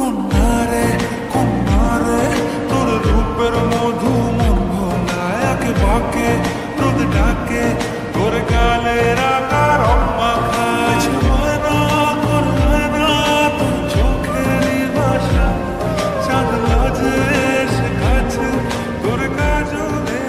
কন্যারে কন্যারে তোর রূপের মধু মন ভোলায় বাকে রোদ ডাকে তোর গালের আকার মাখায় ময়না করবে না তোর চোখের ভাষা চাঁদ লাজে এসে কাছে তোর কাজলে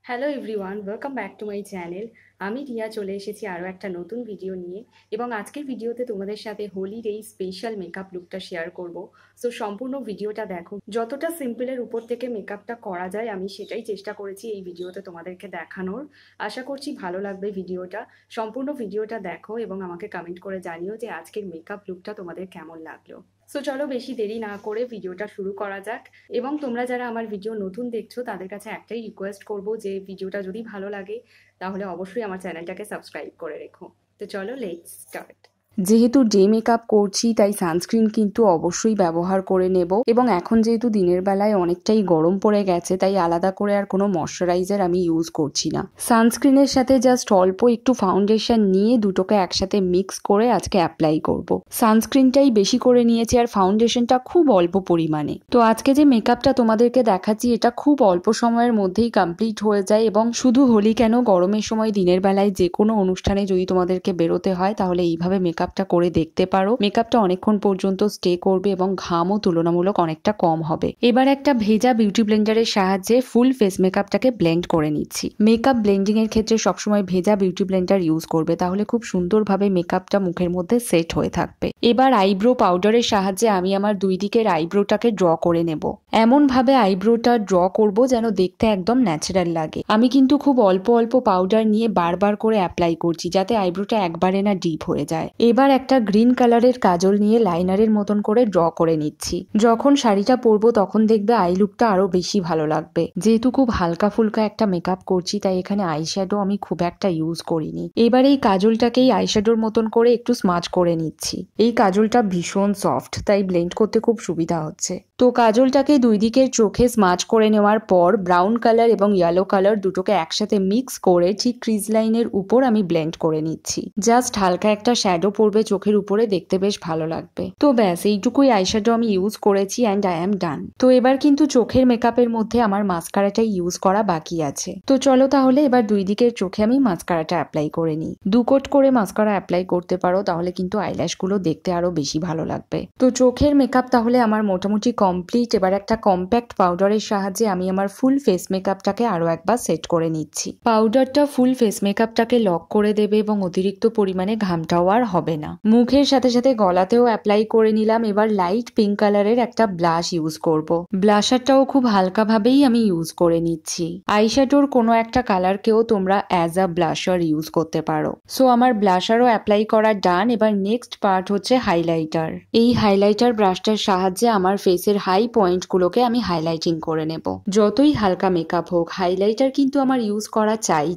hello everyone, welcome back to my channel. আমি রিয়া চলে এসেছি আরও একটা নতুন ভিডিও নিয়ে, এবং আজকের ভিডিওতে তোমাদের সাথে হোলির এই স্পেশাল মেকআপ লুকটা শেয়ার করব। সো সম্পূর্ণ ভিডিওটা দেখো। যতটা সিম্পলের উপর থেকে মেকআপটা করা যায় আমি সেটাই চেষ্টা করেছি এই ভিডিওতে তোমাদেরকে দেখানোর। আশা করছি ভালো লাগবে ভিডিওটা। সম্পূর্ণ ভিডিওটা দেখো এবং আমাকে কমেন্ট করে জানিও যে আজকের মেকআপ লুকটা তোমাদের কেমন লাগলো। সো চলো বেশি দেরি না করে ভিডিওটা শুরু করা যাক। এবং তোমরা যারা আমার ভিডিও নতুন দেখছো তাদের কাছে একটাই রিকোয়েস্ট করব যে ভিডিওটা যদি ভালো লাগে তাহলে অবশ্যই আমার চ্যানেলটাকে সাবস্ক্রাইব করে রেখো। তো চলো লেটস স্টার্ট। যেহেতু ডে মেকআপ করছি তাই সানস্ক্রিন কিন্তু অবশ্যই ব্যবহার করে নেব, এবং এখন যেহেতু দিনের বেলায় অনেকটাই গরম পড়ে গেছে তাই আলাদা করে আর কোনো ময়শ্চারাইজার আমি ইউজ করছি না। সানস্ক্রিনের সাথে জাস্ট অল্প একটু ফাউন্ডেশন নিয়ে দুটোকে একসাথে মিক্স করে আজকে অ্যাপ্লাই করব। সানস্ক্রিনটাই বেশি করে নিয়েছি আর ফাউন্ডেশনটা খুব অল্প পরিমাণে। তো আজকে যে মেকআপটা তোমাদেরকে দেখাচ্ছি এটা খুব অল্প সময়ের মধ্যেই কমপ্লিট হয়ে যায়, এবং শুধু হোলি কেন, গরমের সময় দিনের বেলায় যে কোনো অনুষ্ঠানে যদি তোমাদেরকে বেরোতে হয় তাহলে এইভাবে মেকআপটা করে দেখতে পারো। মেকআপটা অনেকক্ষণ পর্যন্ত স্টে করবে এবং ঘামও তুলনামূলক অনেকটা কম হবে। এবার একটা ভেজা বিউটি ব্লেন্ডারের সাহায্যে ফুল ফেস মেকআপটাকে ব্লেন্ড করে নিচ্ছি। মেকআপ ব্লেন্ডিং এর ক্ষেত্রে সবসময় ভেজা বিউটি ব্লেন্ডার ইউজ করবে, তাহলে খুব সুন্দরভাবে মেকআপটা মুখের মধ্যে সেট হয়ে থাকবে। এবার আইব্রো পাউডারের সাহায্যে আমি আমার দুই দিকের আইব্রোটাকে ড্র করে নেব। এমন ভাবে আইব্রোটা ড্র করব যেন দেখতে একদম ন্যাচারাল লাগে। আমি কিন্তু খুব অল্প অল্প পাউডার নিয়ে বারবার করে অ্যাপ্লাই করছি যাতে আইব্রোটা একবারে না ডিপ হয়ে যায়। এবার একটা গ্রিন কালারের কাজল নিয়ে লাইনারের মতন করে ড্র করে নিচ্ছি। যখন শাড়িটা পরবো তখন দেখবে আই লুকটা আরো বেশি ভালো লাগবে। যেহেতু খুব হালকা ফুলকা একটা মেকআপ করছি তাই এখানে আইশ্যাডো আমি খুব একটা ইউজ করিনি। এবার এই কাজলটাকেই আইশ্যাডোর মতন করে একটু স্মাচ করে নিচ্ছি। এই কাজলটা ভীষণ সফট তাই ব্লেন্ড করতে খুব সুবিধা হচ্ছে। তো কাজলটাকে দুই দিকের চোখে স্মাচ করে নেওয়ার পর ব্রাউন কালার এবং ইয়েলো কালার দুটোকে একসাথে মিক্স করে ঠিক ক্রিজ লাইনের উপর আমি ব্লেন্ড করে নিচ্ছি। জাস্ট হালকা একটা শ্যাডো পড়বে চোখের উপরে, দেখতে বেশ ভালো লাগবে। তো ব্যাস এইটুকুই আইশ্যাডো আমি ইউজ করেছি অ্যান্ড আই এম ডান। তো এবার কিন্তু চোখের মেকআপের মধ্যে আমার মাস্কারাটাই ইউজ করা বাকি আছে। তো চলো তাহলে এবার দুই দিকের চোখে আমি মাস্কারাটা অ্যাপ্লাই করে নিই। 2 কোট করে মাস্কারা অ্যাপ্লাই করতে পারো, তাহলে কিন্তু আইল্যাশ গুলো দেখতে আরো বেশি ভালো লাগবে। তো চোখের মেকআপ তাহলে আমার মোটামুটি কমপ্লিট। এবার একটা কম্প্যাক্ট পাউডারের সাহায্যে আমি আমার ফুল ফেস মেকআপটাকে আরো একবার সেট করে নিচ্ছি। পাউডারটা ফুল ফেস মেকআপটাকে লক করে দেবে এবং অতিরিক্ত পরিমাণে ঘামটাও আর হবে না। মুখের সাথে সাথে গলাতেও অ্যাপ্লাই করে নিলাম। এবার লাইট পিঙ্ক কালারের একটা ব্লাশ ইউজ করব। ব্লাশারটাও খুব হালকা ভাবেই আমি ইউজ করে নিচ্ছি। আইশ্যাডোর কোনো একটা কালারকেও তোমরা অ্যাজ আ ব্লাশার ইউজ করতে পারো। সো আমার ব্লাশারও অ্যাপ্লাই করা ডান। এবার নেক্সট পার্ট হচ্ছে হাইলাইটার। এই হাইলাইটার ব্রাশটার সাহায্যে আমার ফেসের হাই পয়েন্টগুলোকে আমি হাইলাইটিং করে নেব। যতই হালকা মেকআপ হোক হাইলাইটার কিন্তু আমার ইউজ করা চাই।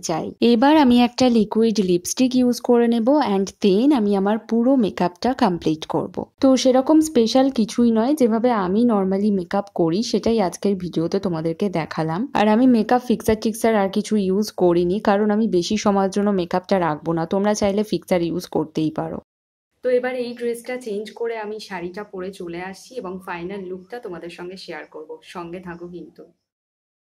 এবার আমি একটা লিকুইড লিপস্টিক ইউজ করে নেব অ্যান্ড দেন আমি আমার পুরো মেকআপটা কমপ্লিট করব। তো সেরকম স্পেশাল কিছুই নয়, যেভাবে আমি নর্মালি মেকআপ করি সেটাই আজকের ভিডিওতে তোমাদেরকে দেখালাম। আর আমি মেকআপ ফিক্সার টিক্সার আর কিছু ইউজ করিনি, কারণ আমি বেশি সময়ের জন্য মেকআপটা রাখবো না। তোমরা চাইলে ফিক্সার ইউজ করতেই পারো। তো এবার এই ড্রেসটা চেঞ্জ করে আমি শাড়িটা পরে চলে আসছি এবং ফাইনাল লুকটা তোমাদের সঙ্গে শেয়ার করব। সঙ্গে থাকো কিন্তু।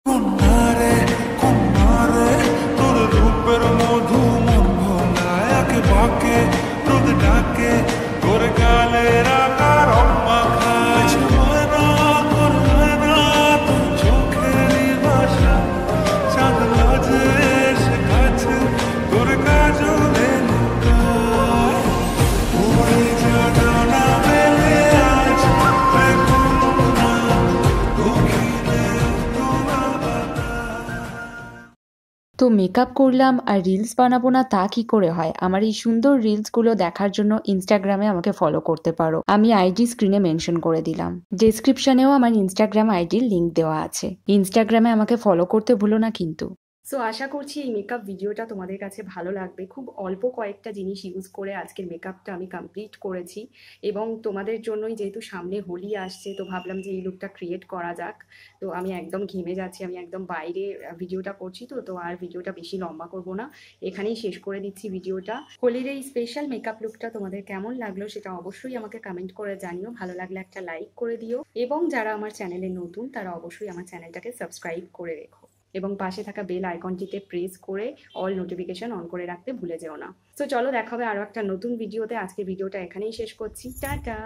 কন্যারে কন্যারে তোর রূপের মধু মন ভোলায় বাকে রোদ ডাকে তোর গালের আকার মাখায় ময়না করবে না তোর চোখের ভাষা চাঁদ লাজে এসে কাছে তোর কাজলে লুকায় উড়ে যা ডানা মেলে আজ কন্যা দুঃখিলে তো মেকআপ করলাম আর রিলস বানাবো না তা কি করে হয়? আমার এই সুন্দর রিলসগুলো দেখার জন্য ইনস্টাগ্রামে আমাকে ফলো করতে পারো। আমি আইডি স্ক্রিনে মেনশন করে দিলাম। ডেসক্রিপশনেও আমার ইনস্টাগ্রাম আইডির লিঙ্ক দেওয়া আছে। ইনস্টাগ্রামে আমাকে ফলো করতে ভুলো না কিন্তু। সো আশা করছি এই মেকআপ ভিডিওটা তোমাদের কাছে ভালো লাগবে। খুব অল্প কয়েকটা জিনিস ইউজ করে আজকের মেকআপটা আমি কমপ্লিট করেছি এবং তোমাদের জন্যই যেহেতু সামনে হোলি আসছে তো ভাবলাম যে এই লুকটা ক্রিয়েট করা যাক। তো আমি একদম ঘেমে যাচ্ছি, আমি একদম বাইরে ভিডিওটা করছি, তো আর ভিডিওটা বেশি লম্বা করব না, এখানেই শেষ করে দিচ্ছি ভিডিওটা। হোলির এই স্পেশাল মেকআপ লুকটা তোমাদের কেমন লাগলো সেটা অবশ্যই আমাকে কমেন্ট করে জানিও। ভালো লাগলে একটা লাইক করে দিও এবং যারা আমার চ্যানেলে নতুন তারা অবশ্যই আমার চ্যানেলটাকে সাবস্ক্রাইব করে রেখো এবং পাশে থাকা বেল আইকনটিতে প্রেস করে অল নোটিফিকেশন অন করে রাখতে ভুলে যেও না। তো চলো দেখা হবে আরো একটা নতুন ভিডিওতে। আজকে ভিডিওটা এখানেই শেষ করছি। টাটা।